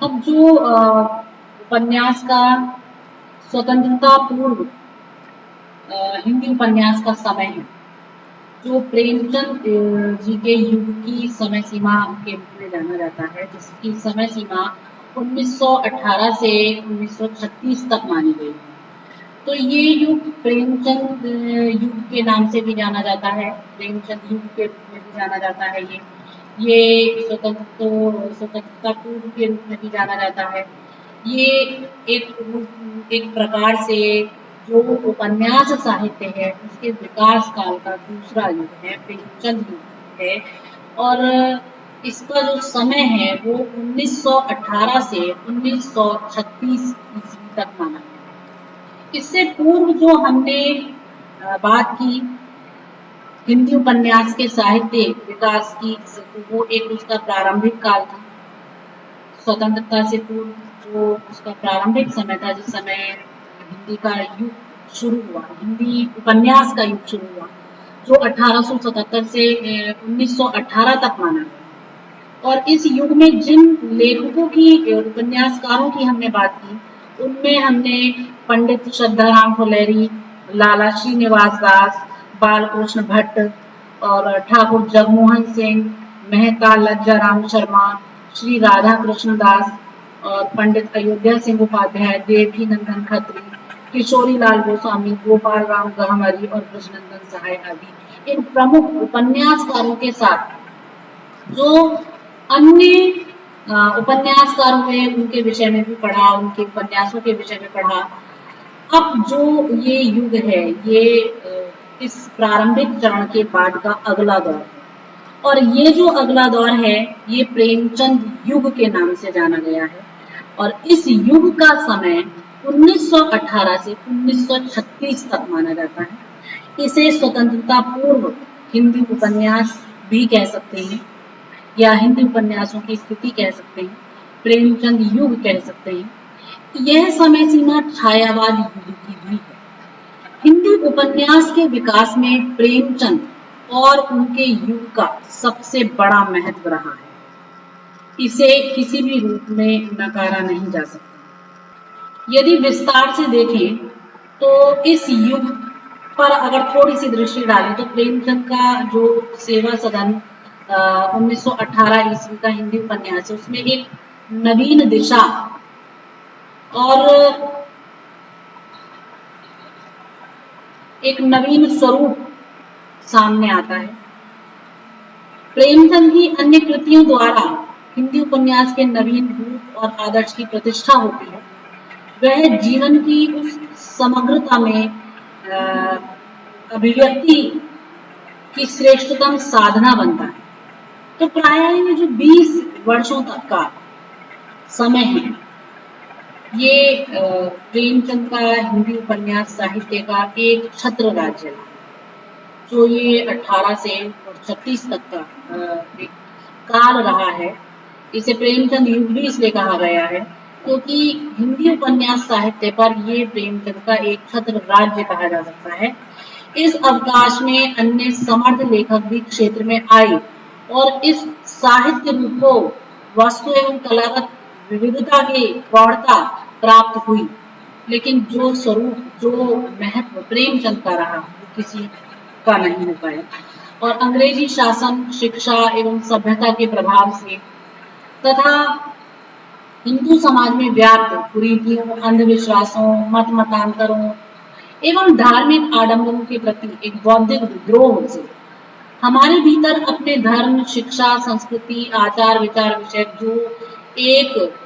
अब जो उपन्यास का स्वतंत्रता पूर्व हिंदी उपन्यास का समय है, जो प्रेमचंद जी के युग की समय सीमा के रूप में जाना जाता है, जिसकी समय सीमा 1918 से 1936 तक मानी गई है। तो ये युग प्रेमचंद युग के नाम से भी जाना जाता है, प्रेमचंद युग के रूप में भी जाना जाता है। ये स्वतंत्रता पूर्व के रूप में भी जाना जाता है। ये एक प्रकार से जो उपन्यास साहित्य है उसके विकास काल का दूसरा युग है, प्रेमचंद युग है। और इसका जो समय है वो 1918 से 1936 ईस्वी तक माना गया है। इससे पूर्व जो हमने बात की हिंदी उपन्यास के साहित्य विकास की, वो एक उसका प्रारंभिक काल था, स्वतंत्रता से पूर्व जो उसका प्रारंभिक समय था, जिस समय हिंदी का युग शुरू हुआ, हिंदी उपन्यास का युग शुरू हुआ, जो 1877 से 1918 तक माना गया। और इस युग में जिन लेखकों की, उपन्यासकारों की हमने बात की, उनमें हमने पंडित श्रद्धाराम फुलेरी, लाला श्रीनिवास दास, बालकृष्ण भट्ट और ठाकुर जगमोहन सिंह, मेहता लज्जाराम शर्मा, श्री राधा कृष्ण दास और पंडित अयोध्या सिंह उपाध्याय, देवकी नंदन खत्री, किशोरी लाल गोस्वामी, गोपाल राम गहमरी और ब्रजनंदन सहाय आदि इन प्रमुख उपन्यासकारों के साथ जो अन्य उपन्यासकार हुए उनके विषय में भी पढ़ा, उनके उपन्यासों के विषय में पढ़ा। अब जो ये युग है, ये इस प्रारंभिक चरण के बाद का अगला दौर है, और ये जो अगला दौर है ये प्रेमचंद युग के नाम से जाना गया है। और इस युग का समय 1918 से 1936 तक माना जाता है। इसे स्वतंत्रता पूर्व हिंदी उपन्यास भी कह सकते हैं, या हिंदी उपन्यासों की स्थिति कह सकते हैं, प्रेमचंद युग कह सकते हैं। यह समय सीमा छायावाद युग की भी है। हिंदी उपन्यास के विकास में प्रेमचंद और उनके युग का सबसे बड़ा महत्व रहा है, इसे किसी भी रूप में नकारा नहीं जा सकता। यदि विस्तार से देखें तो इस युग पर अगर थोड़ी सी दृष्टि डालें तो प्रेमचंद का जो सेवा सदन 1918 ईस्वी का हिंदी उपन्यास है, उसमें एक नवीन दिशा और एक नवीन स्वरूप सामने आता है। प्रेमचंद की अन्य कृतियों द्वारा हिंदी उपन्यास के नवीन रूप और आदर्श की प्रतिष्ठा होती है। वह जीवन की उस समग्रता में अभिव्यक्ति की श्रेष्ठतम साधना बनता है। तो प्राय ये जो 20 वर्षों तक का समय है, ये प्रेमचंद का हिंदी उपन्यास साहित्य का एक छत्र राज्य है, जो ये 18 से 36 तक का एक काल रहा है। इसे प्रेमचंद युग भी इसलिए कहा गया है क्योंकि हिंदी उपन्यास साहित्य पर ये प्रेमचंद का एक छत्र राज्य कहा जा सकता है। इस अवकाश में अन्य समर्थ लेखक भी क्षेत्र में आए और इस साहित्य रूप को वस्तु एवं कलागत विविधता की प्रौढ़ता प्राप्त हुई, लेकिन जो स्वरूप, जो महत्व प्रेमचंद का रहा वो किसी का नहीं हो पाया। और अंग्रेजी शासन, शिक्षा एवं सभ्यता के प्रभाव से तथा हिंदू समाज में व्याप्त कुरीतियों, अंधविश्वासों, मत मतांतरों एवं धार्मिक आडंबरों के प्रति एक बौद्धिक विद्रोह से हमारे भीतर अपने धर्म, शिक्षा, संस्कृति, आचार विचार विषय जो एक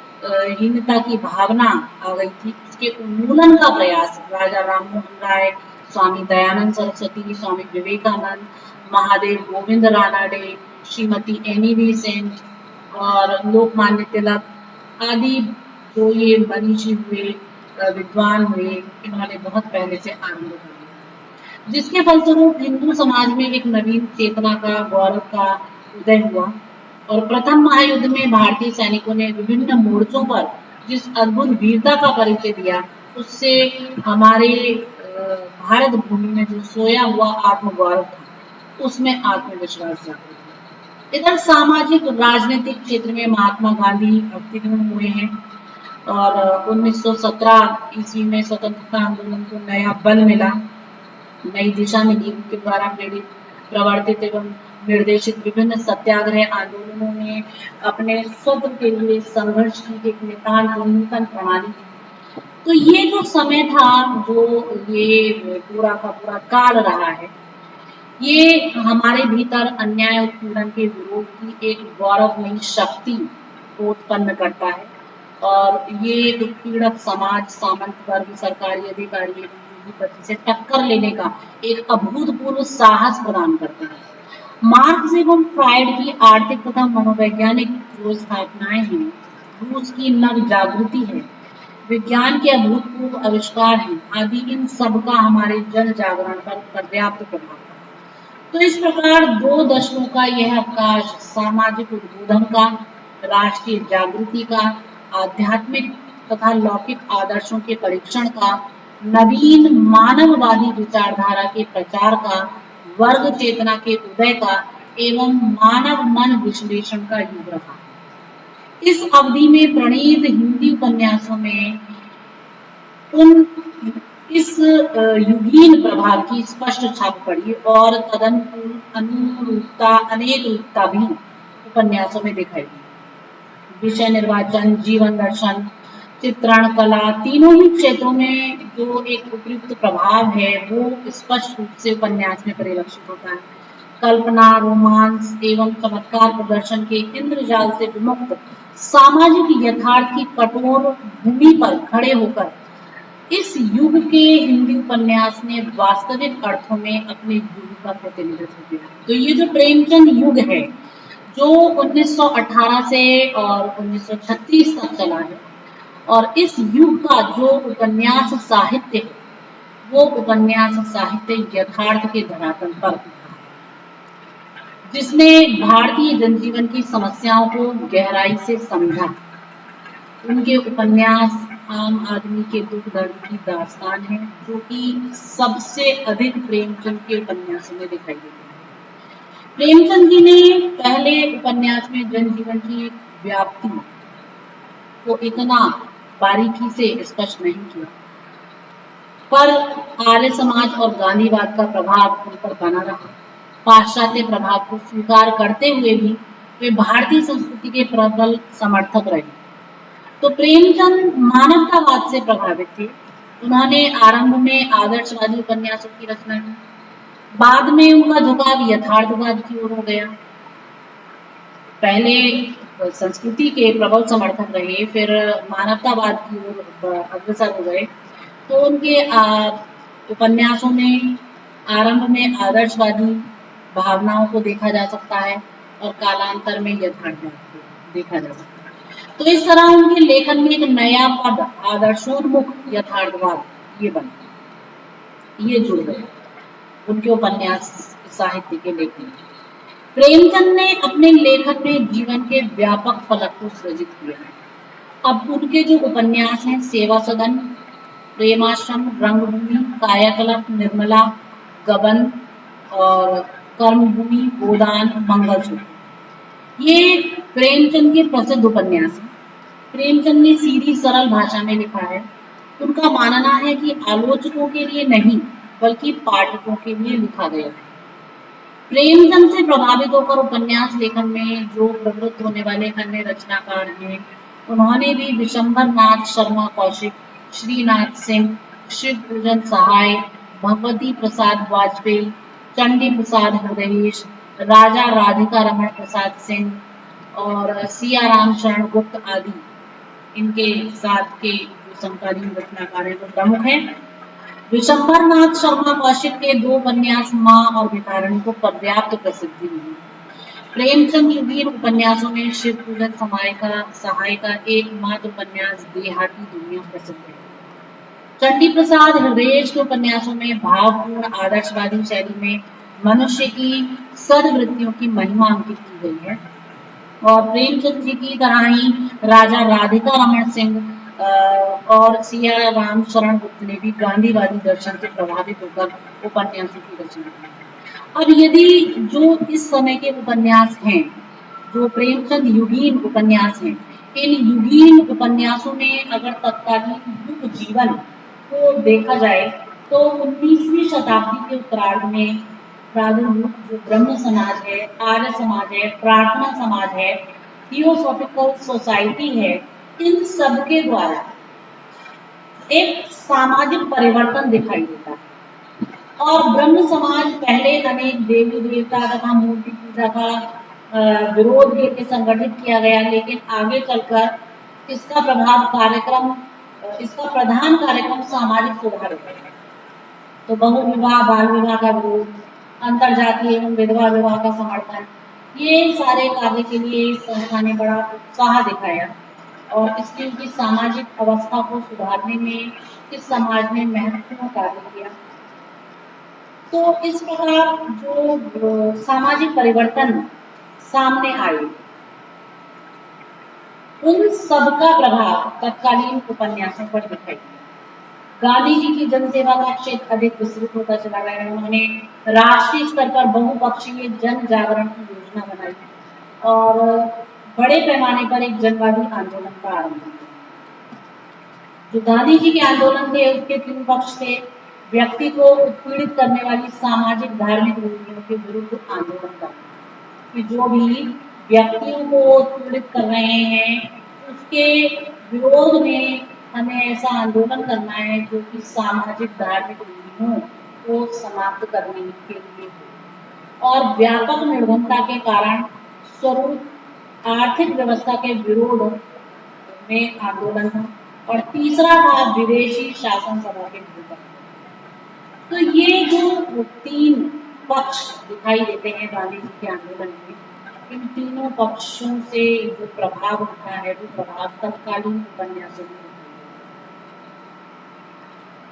हीनता की भावना आ गई थी, उसके उन्मूलन का प्रयास राजा राममोहन राय, स्वामी दयानंद सरस्वती, स्वामी विवेकानंद, महादेव गोविंद रानाडे, श्रीमती एनी बेसेंट और लोकमान्य तिलक आदि जो ये मनीषी हुए, विद्वान हुए, इन्होंने बहुत पहले से आरंभ कर दिया, जिसके फलस्वरूप हिंदू समाज में एक नवीन चेतना का, गौरव का उदय हुआ। और प्रथम महायुद्ध में भारतीय सैनिकों ने विभिन्न मोर्चों पर जिस अद्भुत वीरता का परिचय दिया, उससे हमारे भारत भूमि में जो सोया हुआ आत्मगौरव था, उसमें आत्मविश्वास जागृत हुआ। इधर सामाजिक राजनीतिक क्षेत्र में महात्मा गांधी अवतीर्ण हुए हैं और 1917 ईस्वी में स्वतंत्रता आंदोलन को नया बल मिला, नई दिशा मिली। उनके द्वारा प्रेरित, प्रवर्तित एवं निर्देशित विभिन्न सत्याग्रह आंदोलनों ने अपने स्वतंत्र के लिए संघर्ष की एक नूतन प्रणाली दी। तो ये जो समय था, जो ये पूरा का पूरा काल रहा है, ये हमारे भीतर अन्याय उत्पीड़न के विरोध की एक गौरवमयी शक्ति को उत्पन्न करता है और ये उत्पीड़क समाज, सामंत वर्ग, सरकारी अधिकारी एवं पूंजीपति से टक्कर लेने का एक अभूतपूर्व साहस प्रदान करता है। मार्क्स एवं फ्रायड की आर्थिक तथा मनोवैज्ञानिक जो स्थापनाएं हैं, रूस की नव जागृति है, विज्ञान के अभूतपूर्व आविष्कार हैं, आदि इन सब का हमारे जन जागरण पर पर्याप्त प्रभाव पड़ा। तो इस प्रकार 2 दशकों का यह अवकाश सामाजिक उद्बोधन का, राष्ट्रीय जागृति का, आध्यात्मिक तथा लौकिक आदर्शों के परीक्षण का, नवीन मानववादी विचारधारा के प्रचार का, वर्ग चेतना के उदय का एवं मानव मन विश्लेषण का युग रहा। इस अवधि में प्रणीत हिंदी उपन्यासों में उन इस युगीन प्रभाव की स्पष्ट छाप पड़ी और अनुरूपता, अनेक रूपता भी उपन्यासों में दिखाई दी। विषय निर्वाचन, जीवन दर्शन, चित्रण, कला, तीनों ही क्षेत्रों में जो एक उपयुक्त प्रभाव है वो स्पष्ट रूप से उपन्यास में परिलक्षित होता है। कल्पना, रोमांस एवं चमत्कार प्रदर्शन के इंद्रजाल से विमुक्त सामाजिक यथार्थ की कठोर भूमि पर खड़े होकर इस युग के हिंदी उपन्यास ने वास्तविक अर्थों में अपने युग का प्रतिनिधित्व किया। तो ये जो प्रेमचंद युग है, जो 1918 से और 1936 तक चला है, और इस युग का जो उपन्यास साहित्य है, वो उपन्यास साहित्य यथार्थ के धरातल पर, जिसने भारतीय जनजीवन की समस्याओं को गहराई से समझा। उनके उपन्यास आम आदमी के दुख दर्द की दास्तान है, जो कि सबसे अधिक प्रेमचंद के उपन्यासों में दिखाई देती है। प्रेमचंद जी ने पहले उपन्यास में जनजीवन की व्याप्ति को इतना बारीकी से स्पष्ट नहीं किया, पर आर्य समाज और गांधीवाद का प्रभाव उन पर बना रहा। पाश्चात्य प्रभाव को स्वीकार करते हुए भी वे भारतीय संस्कृति के प्रबल समर्थक रहे। तो प्रेमचंद मानवतावाद से प्रभावित थे। उन्होंने आरंभ में आदर्शवादी उपन्यासों की रचना की, बाद में उनका झुकाव यथार्थवाद की ओर हो गया। पहले संस्कृति के प्रबल समर्थक रहे, फिर मानवतावाद की ओर अग्रसर हो गए। तो उनके उपन्यासों में आरंभ में आदर्शवादी भावनाओं को देखा जा सकता है और कालांतर में यथार्थवाद को देखा जा सकता है। तो इस तरह उनके लेखन में एक नया पद, आदर्शोन्मुख यथार्थवाद, ये बना, ये जुड़ गया उनके उपन्यास साहित्य के लेखन। प्रेमचंद ने अपने लेखन में जीवन के व्यापक फलक को सृजित किया है। अब उनके जो उपन्यास हैं, सेवा सदन, प्रेमाश्रम, रंगभूमि, कायाकल्प, निर्मला, गबन और कर्मभूमि, गोदान, मंगलसूत्र, ये प्रेमचंद के प्रसिद्ध उपन्यास हैं। प्रेमचंद ने सीधी सरल भाषा में लिखा है। उनका मानना है कि आलोचकों के लिए नहीं, बल्कि पाठकों के लिए लिखा गया है। प्रेमचंद से प्रभावित होकर उपन्यास लेखन में जो प्रवृत्त होने वाले अन्य रचनाकार हैं, उन्होंने भी विशंबर नाथ शर्मा कौशिक, श्रीनाथ सिंह, शिव पूजन सहाय, भगवती प्रसाद वाजपेयी, चंडी प्रसाद हृदयेश, राजा राधिका रमण प्रसाद सिंह और सियाराम शरण गुप्त आदि इनके साथ के जो समकालीन रचनाकार हैं वो प्रमुख हैं। विशंबर नाथ शर्मा कौशिक के 2 उपन्यास माँ और भिखारिणी को पर्याप्त प्रसिद्धि मिली। प्रेमचंद युगीन उपन्यासों में शिव पूजन सहाय का एकमात्र उपन्यास देहाती दुनिया प्रसिद्ध है। चंडी प्रसाद हृदयेश के उपन्यासों में भावपूर्ण आदर्शवादी शैली में मनुष्य की सद्वृत्तियों की महिमा अंकित की गई है। और प्रेमचंद जी की तरह ही राजा राधिका रमण सिंह और सियाराम शरण गुप्त ने भी गांधीवादी दर्शन से प्रभावित होकर उपन्यासों की रचना की। अब यदि जो इस समय के उपन्यास हैं, जो प्रेमचंद युगीन उपन्यास हैं, इन युगीन उपन्यासों में अगर तत्कालीन युग जीवन को देखा जाए तो 19वीं शताब्दी के उत्तरार्ध में प्रादुर्भूत जो ब्रह्म समाज है, आर्य समाज है, प्रार्थना समाज है, थियोसॉफिकल सोसाइटी है, इन सब के द्वारा एक सामाजिक परिवर्तन दिखाई देता है। और ब्रह्म समाज पहले अनेक देवी देवता तथा मूर्ति पूजा का विरोध करके संगठित किया गया, लेकिन आगे चलकर इसका इसका प्रधान कार्यक्रम सामाजिक सुधार है। तो बहुविवाह, बाल विवाह का विरोध, अंतरजातीय एवं विधवा विवाह का समर्थन, ये सारे कार्य के लिए इस संस्था ने बड़ा उत्साह दिखाया और इसने उनकी सामाजिक अवस्था को सुधारने में इस समाज ने महत्वपूर्ण कार्य किया। तो इस प्रकार जो सामाजिक परिवर्तन सामने आए, उन सबका प्रभाव तत्कालीन उपन्यासों पर दिखाई दिया। गांधी जी की जनसेवा का क्षेत्र अधिक विस्तृत होता चला गया। उन्होंने राष्ट्रीय स्तर पर बहुपक्षीय जन जागरण की योजना बनाई और बड़े पैमाने पर एक जनवादी आंदोलन का आरंभ किया। जो गांधी जी के आंदोलन थे उसके 3 पक्ष थे। व्यक्ति को उत्पीड़ित करने वाली सामाजिक धार्मिक रूढ़ियों के विरुद्ध आंदोलन करना, कि जो भी व्यक्तियों को उत्पीड़ित कर रहे हैं उसके विरोध में हमें ऐसा आंदोलन करना है जो कि सामाजिक धार्मिक रूढ़ियों को समाप्त करने के लिए हो। और व्यापक निर्धनता के कारण स्वरूप आर्थिक व्यवस्था के विरोध में आंदोलन था। और तीसरा था विदेशी शासन सभा के विरुद्ध। तो ये जो 3 पक्ष दिखाई देते हैं गांधी जी के आंदोलन में, इन तीनों पक्षों से जो प्रभाव उठा है वो प्रभाव तत्कालीन उपन्यासों में।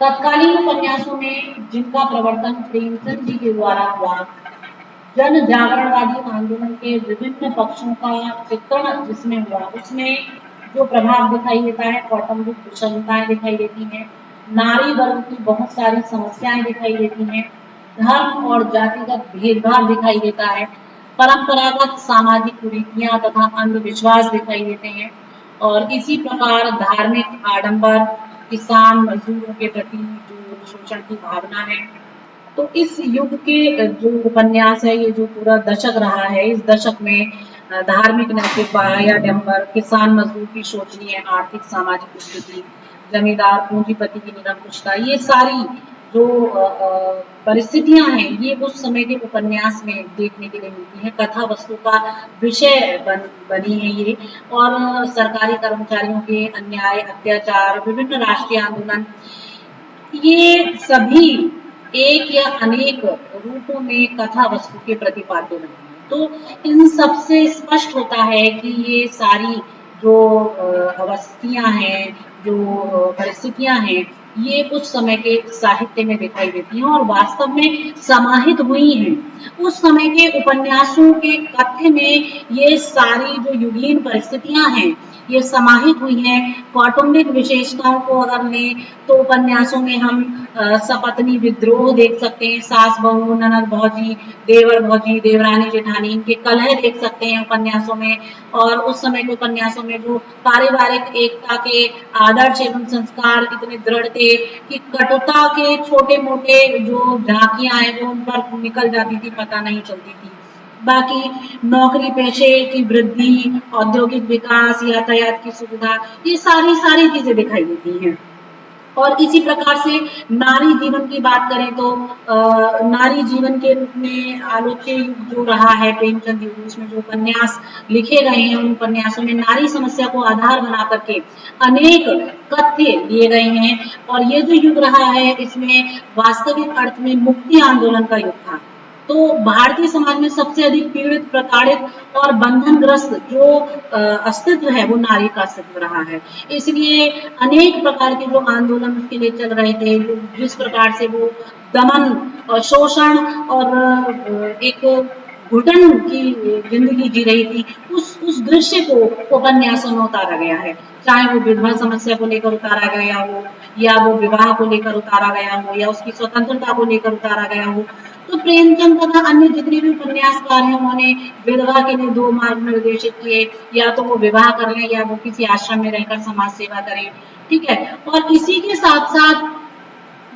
तत्कालीन उपन्यासों में जिनका प्रवर्तन प्रेमचंद जी के द्वारा हुआ, जन जागरणवादी आंदोलन के विभिन्न पक्षों का चित्रण जिसमें हुआ, उसमें जो प्रभाव दिखाई देता है कौटुंबिक विषमताएं दिखाई देती हैं, नारी वर्ग की बहुत सारी समस्याएं दिखाई देती हैं, धर्म और जातिगत भेदभाव दिखाई देता है, परंपरागत सामाजिक कुरीतियां तथा अंधविश्वास दिखाई देते हैं और इसी प्रकार धार्मिक आडंबर, किसान मजदूरों के प्रति जो शोषण की भावना है। तो इस युग के जो उपन्यास है, ये जो पूरा दशक रहा है, इस दशक में धार्मिक नैतिक आडंबर, किसान मजदूर की शोचनीय आर्थिक सामाजिक स्थिति, जमींदार पूंजीपति की निरंकुशता, ये सारी जो परिस्थितियां हैं ये उस समय के उपन्यास में देखने के लिए मिलती है। कथा वस्तु का विषय बनी है ये। और सरकारी कर्मचारियों के अन्याय, अत्याचार, विभिन्न राष्ट्रीय आंदोलन, ये सभी एक या अनेक रूपों में कथा वस्तु के प्रतिपाद्य हैं। तो इन सबसे स्पष्ट होता है कि ये सारी जो अवस्थियां हैं, जो परिस्थितियां हैं, ये उस समय के साहित्य में दिखाई देती हैं और वास्तव में समाहित हुई हैं। उस समय के उपन्यासों के कथ्य में ये सारी जो युगीन परिस्थितियां हैं ये समाहित हुई हैं। कौटुंबिक विशेषताओं को अगर लें तो उपन्यासों में हम सपत्नी विद्रोह देख सकते हैं, सास बहू, ननद भौजी, देवर भौजी, देवरानी जेठानी, इनके कलह देख सकते हैं उपन्यासों में। और उस समय के उपन्यासों में जो पारिवारिक एकता के आदर्श एवं संस्कार इतने दृढ़ थे कि कटुता के छोटे मोटे जो झांकियां हैं वो उन पर निकल जाती थी, पता नहीं चलती थी। बाकी नौकरी पेशे की वृद्धि, औद्योगिक विकास, यातायात की सुविधा, ये सारी चीजें दिखाई देती हैं। और इसी प्रकार से नारी जीवन की बात करें तो नारी जीवन के रूप में आलोच्य युग जो रहा है प्रेमचंद युग, उसमें जो उपन्यास लिखे गए हैं उन उपन्यासों में नारी समस्या को आधार बना करके अनेक कथ्य दिए गए हैं। और ये जो युग रहा है इसमें वास्तविक अर्थ में मुक्ति आंदोलन का युग था। तो भारतीय समाज में सबसे अधिक पीड़ित, प्रताड़ित और बंधनग्रस्त जो अस्तित्व है वो नारी का अस्तित्व रहा है। इसलिए अनेक प्रकार के जो आंदोलन उसके लिए चल रहे थे, जिस प्रकार से वो दमन और शोषण और एक घुटन की जिंदगी जी रही थी, उस दृश्य को उपन्यासों में उतारा गया है। चाहे वो विधवा समस्या को लेकर उतारा गया हो, या वो विवाह को लेकर उतारा गया हो, या उसकी स्वतंत्रता को लेकर उतारा गया हो। तो प्रेमचंद तथा अन्य जितने भी उपन्यासकार हैं, उन्होंने विधवा के लिए दो मार्ग निर्देशित किए, या तो वो विवाह कर लें या वो किसी आश्रम में रहकर समाज सेवा करें। ठीक है। और इसी के साथ साथ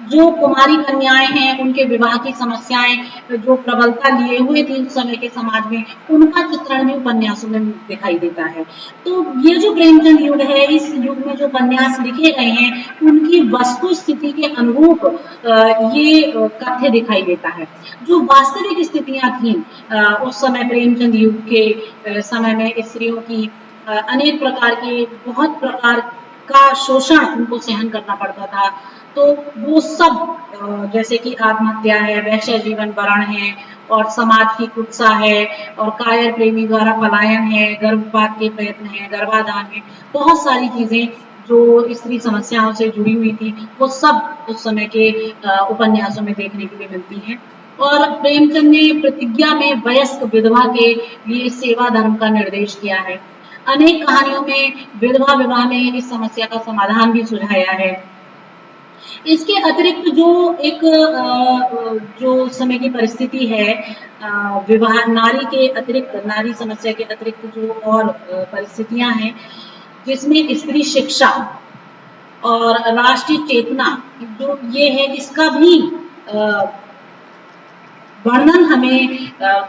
जो कुमारी कन्याएं हैं, उनके विवाह की समस्याएं जो प्रबलता लिए हुए थी उस समय के समाज में, उनका चित्रण भी उपन्यासों में दिखाई देता है। तो ये जो प्रेमचंद युग है, इस युग में जो उपन्यास लिखे गए हैं, उनकी वस्तु स्थिति के अनुरूप ये कथ्य दिखाई देता है। जो वास्तविक स्थितियां थी उस समय प्रेमचंद युग के समय में, स्त्रियों की अनेक प्रकार के, बहुत प्रकार का शोषण उनको सहन करना पड़ता था। तो वो सब जैसे कि आत्महत्या है, वैश्य जीवन वरण है, और समाज की कुत्सा है, और कायर प्रेमी द्वारा पलायन है, गर्भपात के प्रयत्न है, गर्भाधान है, बहुत सारी चीजें जो स्त्री समस्याओं से जुड़ी हुई थी, वो सब उस समय के उपन्यासों में देखने के लिए मिलती है। और प्रेमचंद ने प्रतिज्ञा में वयस्क विधवा के लिए सेवा धर्म का निर्देश किया है। अनेक कहानियों में विधवा विवाह में इस समस्या का समाधान भी सुझाया है। इसके अतिरिक्त जो एक जो समय की परिस्थिति है, विवाह नारी के अतिरिक्त, नारी समस्या के अतिरिक्त जो और परिस्थितियां हैं, जिसमें स्त्री शिक्षा और राष्ट्रीय चेतना जो ये है, इसका भी वर्णन हमें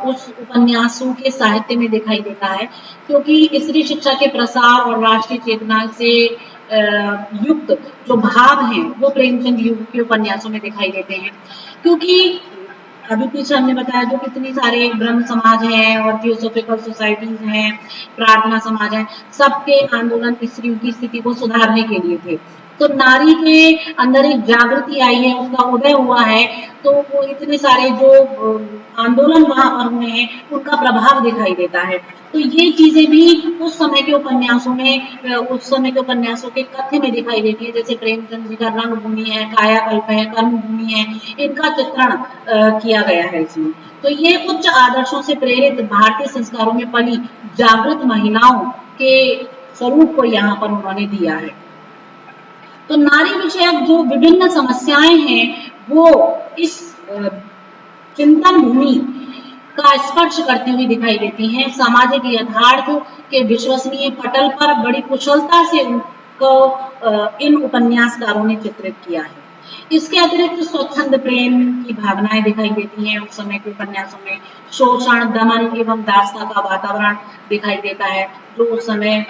उस उपन्यासों के साहित्य में दिखाई देता है। क्योंकि स्त्री शिक्षा के प्रसार और राष्ट्रीय चेतना से युक्त जो भाव हैं, वो प्रेमचंद युग के उपन्यासों में दिखाई देते हैं। क्योंकि अभी पीछे हमने बताया जो कितनी सारे ब्रह्म समाज हैं और थियोसॉफिकल सोसाइटीज हैं, प्रार्थना समाज है, सबके आंदोलन स्त्रियों की स्थिति को सुधारने के लिए थे। तो नारी के अंदर एक जागृति आई है, उसका उदय हुआ है, तो वो इतने सारे जो आंदोलन वहां पर हुए हैं, उनका प्रभाव दिखाई देता है। तो ये चीजें भी उस समय के उपन्यासों में, उस समय के उपन्यासों के कथ्य में दिखाई देती है। जैसे प्रेमचंद जी का रंगभूमि है, कायाकल्प है, कर्मभूमि है, इनका चित्रण किया गया है इसमें। तो ये उच्च आदर्शों से प्रेरित भारतीय संस्कारों में पली जागृत महिलाओं के स्वरूप को यहाँ पर उन्होंने दिया है। तो नारी विषयक जो विभिन्न समस्याएं हैं, वो इस चिंतन भूमि का स्पर्श करती हुई दिखाई देती हैं। सामाजिक यथार्थ के विश्वसनीय पटल पर बड़ी कुशलता से उनको इन उपन्यासकारों ने चित्रित किया है। इसके अतिरिक्त स्वच्छंद प्रेम की भावनाएं दिखाई देती हैं उस समय के उपन्यासों में। शोषण, दमन एवं दासता का वातावरण दिखाई देता है, जो उस समय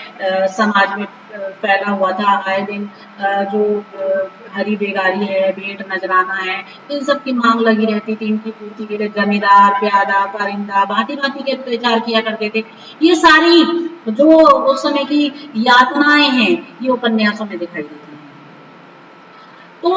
समाज में फैला हुआ था। आए दिन जो हरी बेगारी है, भेंट नजराना है, इन सब की मांग लगी रहती थी। इनकी पूर्ति के लिए जमींदार, प्यादा, कारिंदा भांति भांति के अत्याचार किया करते थे। ये सारी जो उस समय की यातनाएं हैं, ये उपन्यासों में दिखाई देती हैं। तो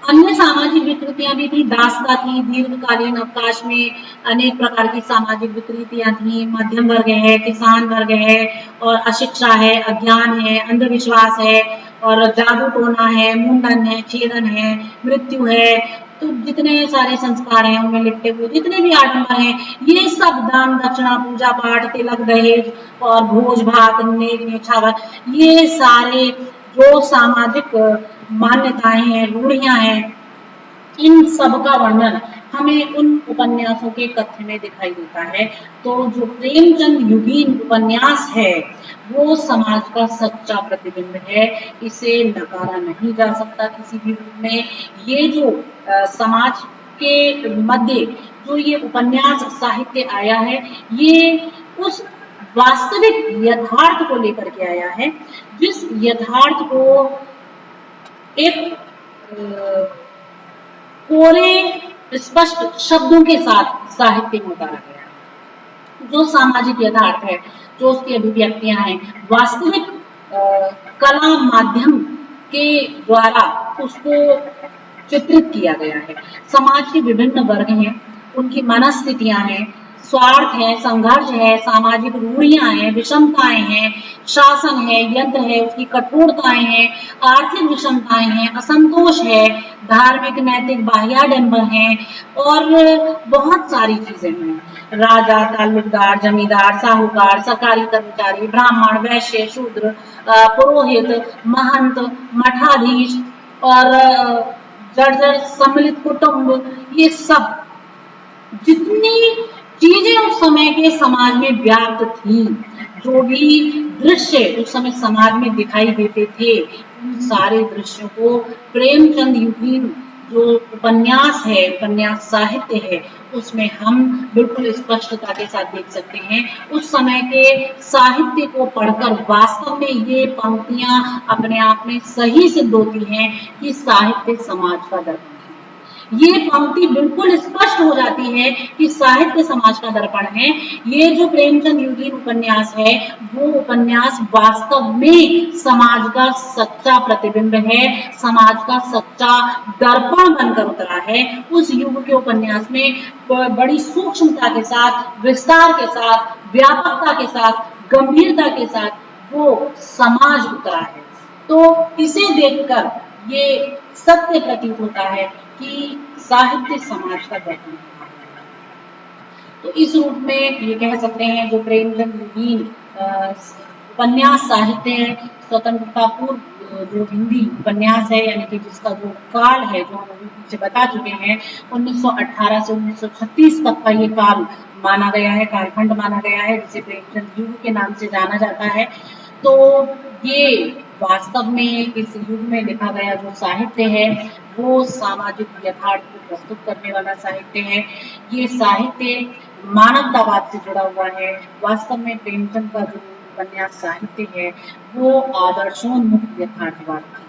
अन्य सामाजिक विकृतियां भी थी। दासता थी, दीर्घकालीन अवकाश में अनेक प्रकार की सामाजिक विकृतियां थी। मध्यम वर्ग है, किसान वर्ग है, और अशिक्षा है, अज्ञान है, अंधविश्वास है, और जादू टोना है, मुंडन है, छेदन है, मृत्यु है। तो जितने सारे संस्कार हैं उनमें लिपटे हुए जितने भी आडंबर हैं, ये सब दान दक्षिणा, पूजा पाठ, तिलक, दहेज और भोज भात, नेक न्योछावर, ये सारे जो सामाजिक मान्यताएं हैं, रूढ़ियां हैं, इन सब का वर्णन हमें उन उपन्यासों के कथ्य में दिखाई देता है। तो जो प्रेमचंद युगीन उपन्यास है, वो समाज का सच्चा प्रतिबिंब है। इसे नकारा नहीं जा सकता किसी भी रूप में। ये जो समाज के मध्य जो ये उपन्यास साहित्य आया है, ये उस वास्तविक यथार्थ को लेकर के आया है, जिस यथार्थ को एक कोरे स्पष्ट शब्दों के साथ साहित्य में उतारा गया है। जो सामाजिक यथार्थ है, जो उसकी अभिव्यक्तियां हैं, वास्तविक कला माध्यम के द्वारा उसको चित्रित किया गया है। समाज के विभिन्न वर्ग हैं, उनकी मनस्थितियां हैं, स्वार्थ है, संघर्ष है, सामाजिक रूढ़ियां हैं, विषमताएं हैं, शासन है, यंत्र है, उसकी कठोरताएं हैं, आर्थिक विषमताएं हैं, असंतोष है, धार्मिक नैतिक बाह्याडंबर हैं और बहुत सारी चीजें हैं। राजा, ताल्लुकदार, जमींदार, साहूकार, सरकारी कर्मचारी, ब्राह्मण, वैश्य, शूद्र, पुरोहित, महंत, मठाधीश और जर्जर सम्मिलित कुटुंब, ये सब जितनी चीजें उस समय के समाज में व्याप्त थी, जो भी दृश्य उस समय समाज में दिखाई देते थे, उन सारे दृश्यों को प्रेमचंद युगीन जो उपन्यास है, उपन्यास साहित्य है, उसमें हम बिल्कुल स्पष्टता के साथ देख सकते हैं। उस समय के साहित्य को पढ़कर वास्तव में ये पंक्तियां अपने आप में सही सिद्ध होती हैं कि साहित्य समाज का दर्पण है। ये पंक्ति बिल्कुल स्पष्ट हो जाती है कि साहित्य समाज का दर्पण है। ये जो प्रेमचंद युगीन उपन्यास है, वो उपन्यास वास्तव में समाज का सच्चा प्रतिबिंब है, समाज का सच्चा दर्पण बनकर उतरा है। उस युग के उपन्यास में बड़ी सूक्ष्मता के साथ, विस्तार के साथ, व्यापकता के साथ, गंभीरता के साथ वो समाज उतरा है। तो इसे देखकर ये सत्य प्रतीत होता है कि साहित्य समाज का दर्पण है। तो इस रूप में ये कह सकते हैं जो प्रेमचंद युगीन उपन्यास साहित्य है, स्वतंत्रता पूर्व जो हिंदी उपन्यास है, यानी कि जिसका जो काल है, जो हम अभी पीछे बता चुके हैं, 1918 से 1936 तक का ये काल माना गया है, कालखंड माना गया है, जिसे प्रेमचंद युग के नाम से जाना जाता है। तो ये वास्तव में इस युग में लिखा गया जो साहित्य है, वो सामाजिक यथार्थ को प्रस्तुत करने वाला साहित्य है। ये साहित्य मानवतावाद से जुड़ा हुआ है। वास्तव में प्रेमचंद का जो उपन्यास साहित्य है, वो आदर्शोन्मुख यथार्थवाद की